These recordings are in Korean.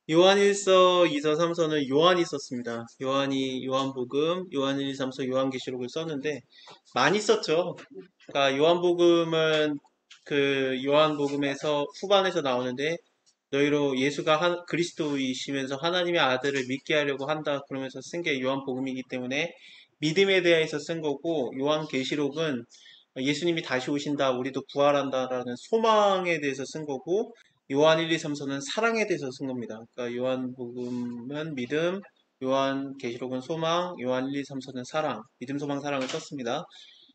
요한일서, 2서, 3서는 요한이 썼습니다. 요한이 요한복음, 요한 1, 2, 3서, 요한계시록을 썼는데 많이 썼죠. 그러니까 요한복음은 그 요한복음에서 후반에서 나오는데 너희로 예수가 그리스도이시면서 하나님의 아들을 믿게 하려고 한다 그러면서 쓴 게 요한복음이기 때문에 믿음에 대해서 쓴 거고, 요한계시록은 예수님이 다시 오신다, 우리도 부활한다라는 소망에 대해서 쓴 거고, 요한 1, 2, 3서는 사랑에 대해서 쓴 겁니다. 그러니까 요한복음은 믿음, 요한계시록은 소망, 요한 1, 2, 3서는 사랑, 믿음, 소망, 사랑을 썼습니다.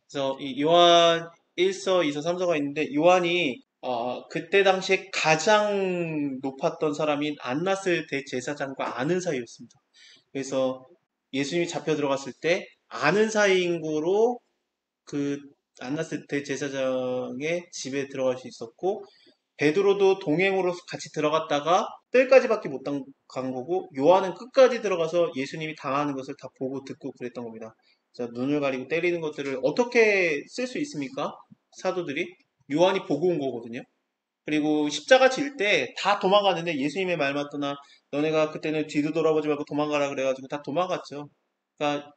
그래서 이 요한 1서, 2서, 3서가 있는데, 요한이 그때 당시에 가장 높았던 사람인 안나스 대제사장과 아는 사이였습니다. 그래서 예수님이 잡혀 들어갔을 때 아는 사이인 거로 그 안나스 대제사장의 집에 들어갈 수 있었고, 베드로도 동행으로 같이 들어갔다가 뜰까지밖에 못 간 거고, 요한은 끝까지 들어가서 예수님이 당하는 것을 다 보고 듣고 그랬던 겁니다. 자, 눈을 가리고 때리는 것들을 어떻게 쓸 수 있습니까? 사도들이 요한이 보고 온 거거든요. 그리고 십자가 질 때 다 도망가는데 예수님의 말 맞더나 너네가 그때는 뒤도 돌아보지 말고 도망가라 그래가지고 다 도망갔죠. 그러니까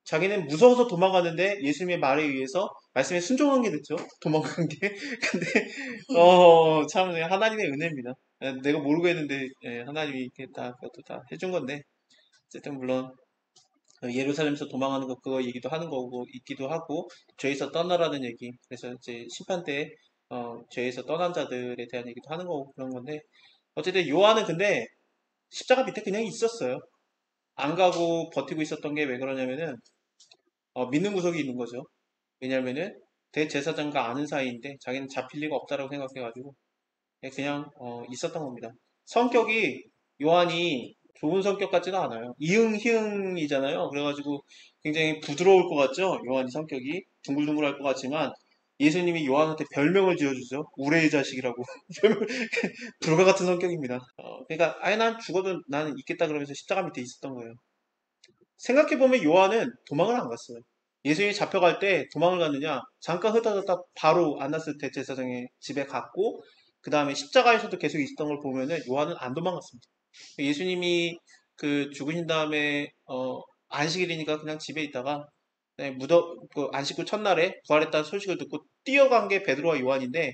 자기는 무서워서 도망갔는데 예수님의 말에 의해서 말씀에 순종한 게 됐죠. 도망간 게. 근데 참 하나님의 은혜입니다. 내가 모르고 했는데 하나님이 이렇게 다 그것도 다 해준 건데, 어쨌든 물론 예루살렘에서 도망하는 거 그거 얘기도 하는 거고 있기도 하고, 죄에서 떠나라는 얘기. 그래서 이제 심판 때 죄에서 떠난 자들에 대한 얘기도 하는 거고 그런 건데, 어쨌든 요한은 근데 십자가 밑에 그냥 있었어요. 안 가고 버티고 있었던 게 왜 그러냐면은 믿는 구석이 있는 거죠. 왜냐면은 대제사장과 아는 사이인데 자기는 잡힐 리가 없다라고 생각해가지고 그냥 있었던 겁니다. 성격이 요한이 좋은 성격 같지는 않아요. 이응희응이잖아요. 그래가지고 굉장히 부드러울 것 같죠. 요한이 성격이 둥글둥글할 것 같지만 예수님이 요한한테 별명을 지어주죠. 우레의 자식이라고. 불과 같은 성격입니다. 그러니까 아예 난 죽어도 나는 있겠다 그러면서 십자가 밑에 있었던 거예요. 생각해보면 요한은 도망을 안 갔어요. 예수님이 잡혀갈 때 도망을 갔느냐? 잠깐 흩어졌다 바로 안나스 대제사장의 집에 갔고, 그 다음에 십자가에서도 계속 있었던 걸 보면은 요한은 안 도망갔습니다. 예수님이 그 죽으신 다음에 안식일이니까 그냥 집에 있다가 그 안식 후 첫날에 부활했다는 소식을 듣고 뛰어간 게 베드로와 요한인데,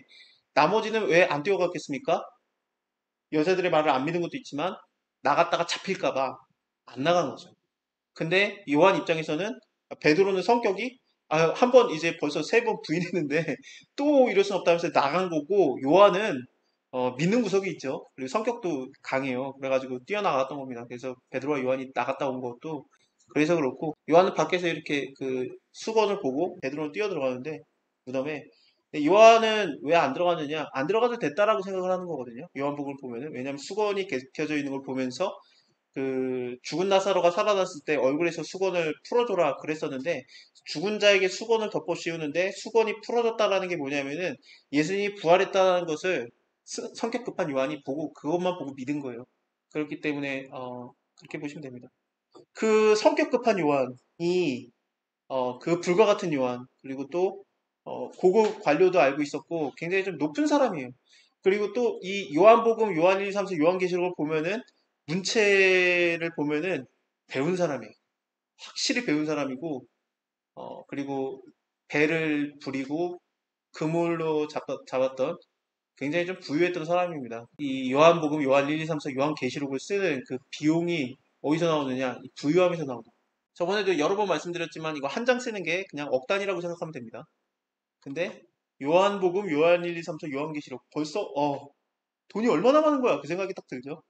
나머지는 왜 안 뛰어갔겠습니까? 여자들의 말을 안 믿은 것도 있지만 나갔다가 잡힐까봐 안 나간 거죠. 근데 요한 입장에서는 베드로는 성격이 한 번 이제 벌써 세 번 부인했는데 또 이럴 순 없다면서 나간 거고, 요한은 믿는 구석이 있죠. 그리고 성격도 강해요. 그래가지고 뛰어나갔던 겁니다. 그래서 베드로와 요한이 나갔다 온 것도 그래서 그렇고, 요한은 밖에서 이렇게 그 수건을 보고 베드로는 뛰어 들어가는데 무덤에. 근데 요한은 왜 안 들어갔느냐? 안 들어가도 됐다라고 생각을 하는 거거든요. 요한복음을 보면은. 왜냐하면 수건이 켜져 있는 걸 보면서 그 죽은 나사로가 살아났을 때 얼굴에서 수건을 풀어줘라 그랬었는데, 죽은 자에게 수건을 덮어 씌우는데 수건이 풀어졌다라는 게 뭐냐면은 예수님이 부활했다는 것을 성격 급한 요한이 보고 그것만 보고 믿은 거예요. 그렇기 때문에 그렇게 보시면 됩니다. 그 성격 급한 요한이 그 불과 같은 요한, 그리고 또 고급 관료도 알고 있었고 굉장히 좀 높은 사람이에요. 그리고 또 이 요한복음, 요한 1, 2, 3서, 요한계시록을 보면은 문체를 보면은 배운 사람이에요. 확실히 배운 사람이고, 그리고 배를 부리고 그물로 잡았던 굉장히 좀 부유했던 사람입니다. 이 요한복음, 요한 1, 2, 3서, 요한계시록을 쓰는 그 비용이 어디서 나오느냐? 이 부유함에서 나옵니다. 저번에도 여러 번 말씀드렸지만 이거 한 장 쓰는 게 그냥 억 단위라고 생각하면 됩니다. 근데 요한복음, 요한 1, 2, 3서, 요한계시록 벌써 돈이 얼마나 많은 거야? 그 생각이 딱 들죠.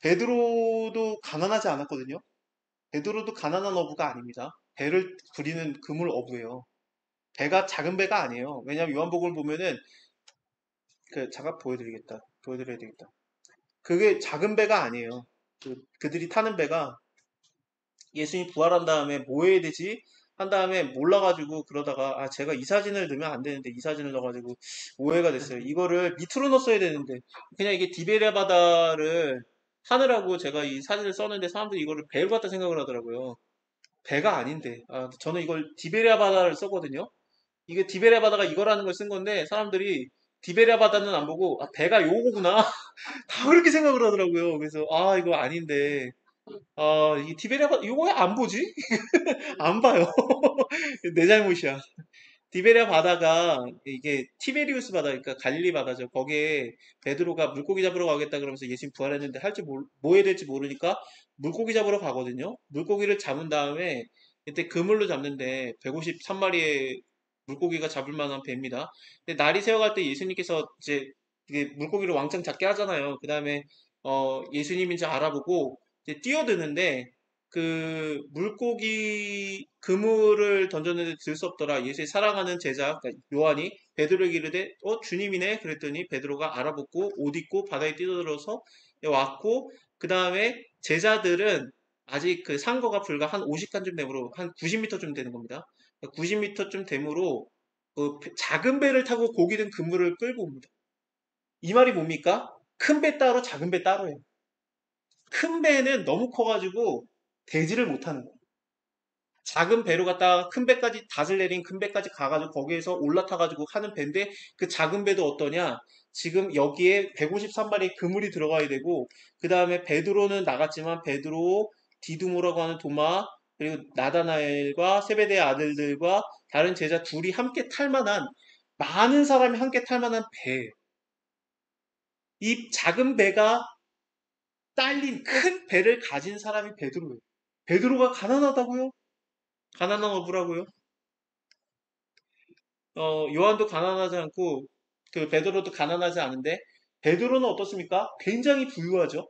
베드로도 가난하지 않았거든요. 베드로도 가난한 어부가 아닙니다. 배를 부리는 그물 어부예요. 배가 작은 배가 아니에요. 왜냐하면 요한복음을 보면은 그 잠깐 보여드리겠다. 보여드려야 되겠다. 그게 작은 배가 아니에요. 그들이 타는 배가 예수님이 부활한 다음에 뭐 해야 되지? 한 다음에 몰라가지고 그러다가 제가 이 사진을 넣으면 안 되는데 이 사진을 넣어가지고 오해가 됐어요. 이거를 밑으로 넣었어야 되는데 그냥 이게 디베레 바다를 하느라고 제가 이 사진을 썼는데 사람들이 이거를 배를 갖다 생각을 하더라고요. 배가 아닌데 저는 이걸 디베레 바다를 썼거든요. 이게 디베레 바다가 이거라는 걸 쓴 건데 사람들이 디베랴 바다는 안 보고 아, 배가 요거구나. 다 그렇게 생각을 하더라고요. 그래서 아 이거 아닌데 이 디베랴 바다 이거 왜 안 보지? 안 봐요. 내 잘못이야. 디베랴 바다가 이게 티베리우스 바다, 그러니까 갈릴리 바다죠. 거기에 베드로가 물고기 잡으러 가겠다 그러면서 예수님 부활했는데 할지 뭐 해야 될지 모르니까 물고기 잡으러 가거든요. 물고기를 잡은 다음에 이때 그물로 잡는데 153마리의 물고기가 잡을 만한 배입니다. 근데 날이 새어갈 때 예수님께서 이제 이게 물고기를 왕창 잡게 하잖아요. 그 다음에 예수님인지 알아보고 이제 뛰어드는데 그 물고기 그물을 던졌는데 들 수 없더라. 예수의 사랑하는 제자 그러니까 요한이 베드로에게 이르되 주님이네 그랬더니 베드로가 알아보고 옷 입고 바다에 뛰어들어서 왔고 그 다음에 제자들은 아직 그 상거가 불과 한 50칸쯤 되므로 한 90m쯤 되는 겁니다. 90m쯤 되므로 그 작은 배를 타고 고기 든 그물을 끌고 옵니다. 이 말이 뭡니까? 큰 배 따로 작은 배 따로예요. 큰 배는 너무 커가지고 대지를 못하는 거예요. 작은 배로 갔다가 큰 배까지 닷을 내린 큰 배까지 가가지고 거기에서 올라타가지고 하는 배인데 그 작은 배도 어떠냐? 지금 여기에 153마리 그물이 들어가야 되고 그 다음에 베드로는 나갔지만 베드로, 디두모라고 하는 도마 그리고 나다나엘과 세베대의 아들들과 다른 제자 둘이 함께 탈 만한 많은 사람이 함께 탈 만한 배예요. 이 작은 배가 딸린 큰 배를 가진 사람이 베드로예요. 베드로가 가난하다고요? 가난한 어부라고요? 요한도 가난하지 않고 그 베드로도 가난하지 않은데 베드로는 어떻습니까? 굉장히 부유하죠.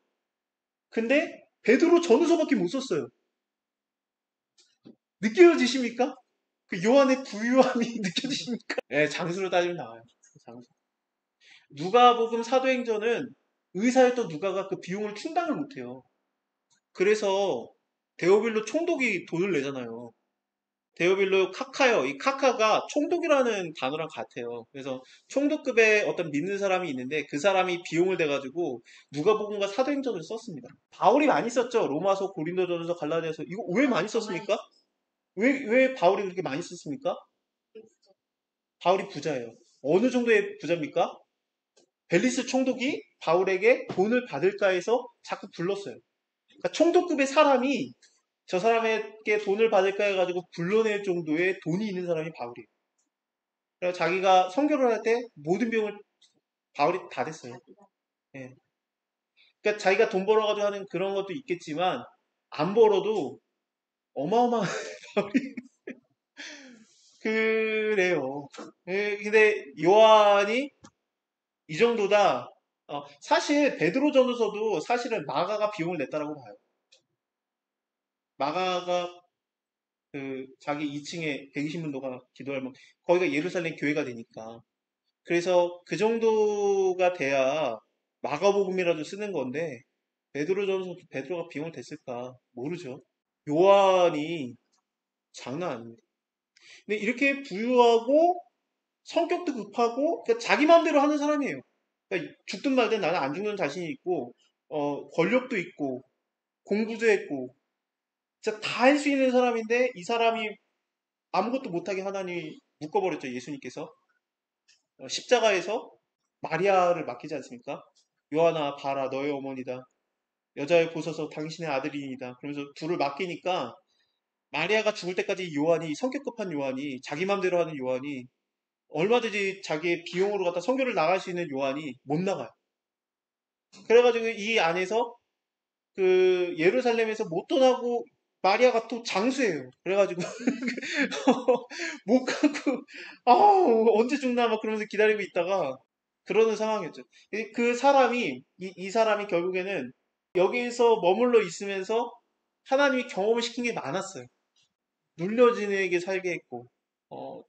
근데 베드로 전후서밖에 못 썼어요. 느껴지십니까? 그 요한의 부유함이 느껴지십니까? 네, 장수로 따지면 나와요. 장수. 누가복음 사도행전은 의사였던 누가가 그 비용을 충당을 못해요. 그래서 데오빌로 총독이 돈을 내잖아요. 데오빌로 카카요. 이 카카가 총독이라는 단어랑 같아요. 그래서 총독급의 어떤 믿는 사람이 있는데 그 사람이 비용을 대가지고 누가복음과 사도행전을 썼습니다. 바울이 많이 썼죠. 로마서, 고린도전서, 갈라디아서. 이거 왜 많이 썼습니까? 왜 바울이 그렇게 많이 썼습니까? 바울이 부자예요. 어느 정도의 부자입니까? 벨리스 총독이 바울에게 돈을 받을까 해서 자꾸 불렀어요. 그러니까 총독급의 사람이 저 사람에게 돈을 받을까 해가지고 불러낼 정도의 돈이 있는 사람이 바울이에요. 그래서 자기가 선교를 할 때 모든 비용을 바울이 다 댔어요. 예. 그러니까 자기가 돈 벌어가지고 하는 그런 것도 있겠지만 안 벌어도 어마어마한 바울이 그래요. 예, 근데 요한이 이 정도다. 사실 베드로전서도 사실은 마가가 비용을 냈다라고 봐요. 마가가 그 자기 2층에 120문도가 기도하면 거기가 예루살렘 교회가 되니까 그래서 그 정도가 돼야 마가복음이라도 쓰는 건데 베드로전서 베드로가 비용을 댔을까 모르죠. 요한이 장난 아닙니다. 근데 이렇게 부유하고 성격도 급하고 그러니까 자기 마음대로 하는 사람이에요. 그러니까 죽든 말든 나는 안 죽는 자신이 있고 권력도 있고 공부도 했고 진짜 다 할 수 있는 사람인데 이 사람이 아무것도 못하게 하나님이 묶어버렸죠. 예수님께서 십자가에서 마리아를 맡기지 않습니까? 요한아 봐라 너의 어머니다. 여자의 보소서 당신의 아들이니다. 그러면서 둘을 맡기니까 마리아가 죽을 때까지 요한이 성격 급한 요한이 자기 맘대로 하는 요한이 얼마든지 자기의 비용으로 갖다 선교를 나갈 수 있는 요한이 못 나가요. 그래가지고 이 안에서 그 예루살렘에서 못 떠나고 마리아가 또 장수예요. 그래가지고 못 가고 언제 죽나 막 그러면서 기다리고 있다가 그러는 상황이었죠. 그 사람이 이 사람이 결국에는 여기서 머물러 있으면서 하나님이 경험을 시킨 게 많았어요. 눌려지게 살게 했고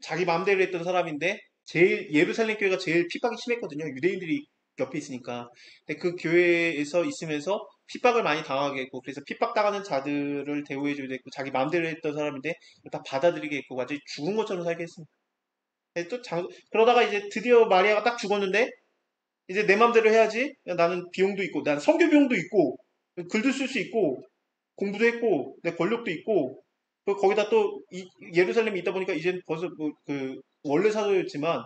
자기 마음대로 했던 사람인데 제일 예루살렘 교회가 제일 핍박이 심했거든요. 유대인들이 옆에 있으니까. 근데 그 교회에서 있으면서 핍박을 많이 당하게 했고 그래서 핍박당하는 자들을 대우해주게 됐고 자기 마음대로 했던 사람인데 다 받아들이게 했고 완전히 죽은 것처럼 살게 했습니다. 그러다가 이제 드디어 마리아가 딱 죽었는데 이제 내 마음대로 해야지. 나는 비용도 있고 나는 선교 비용도 있고 글도 쓸 수 있고 공부도 했고 내 권력도 있고 거기다 또 예루살렘에 있다 보니까 이제 벌써 그 원래 사도였지만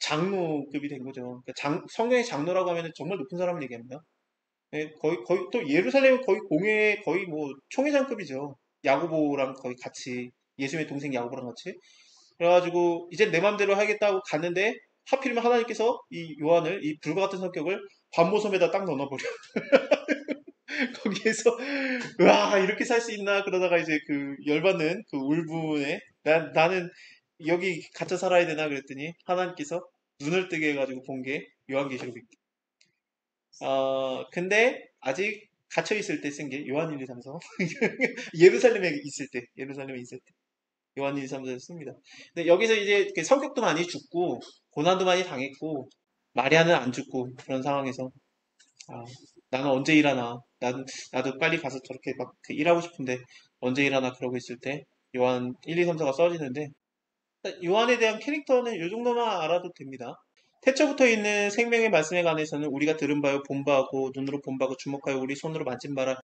장로급이 된 거죠. 그러니까 성경의 장로라고 하면 정말 높은 사람을 얘기합니다. 예, 거의 또 예루살렘은 거의 거의 뭐 총회장급이죠. 야고보랑 거의 같이 예수님의 동생 야고보랑 같이. 그래가지고 이제 내 맘대로 하겠다고 갔는데 하필이면 하나님께서 이 요한을 이 불과 같은 성격을 반모섬에다 딱 넣어버려. 거기에서 와 이렇게 살 수 있나 그러다가 이제 그 열받는 그 울분에 나는 여기 갇혀 살아야 되나 그랬더니 하나님께서 눈을 뜨게 해가지고 본 게 요한계시록입니다. 근데 아직 갇혀 있을 때 쓴 게 요한 1, 2, 3서 예루살렘에 있을 때 요한 1, 2, 3서를 씁니다. 근데 여기서 이제 이렇게 성격도 많이 죽고 고난도 많이 당했고 마리아는 안 죽고 그런 상황에서 아, 나는 언제 일하나 나도 빨리 가서 저렇게 막그 일하고 싶은데 언제 일하나 그러고 있을 때 요한 1, 2, 3서가 써지는데 요한에 대한 캐릭터는 이 정도만 알아도 됩니다. 태초부터 있는 생명의 말씀에 관해서는 우리가 들은 바요 본 바고 눈으로 본 바고 주목하여 우리 손으로 만진 바라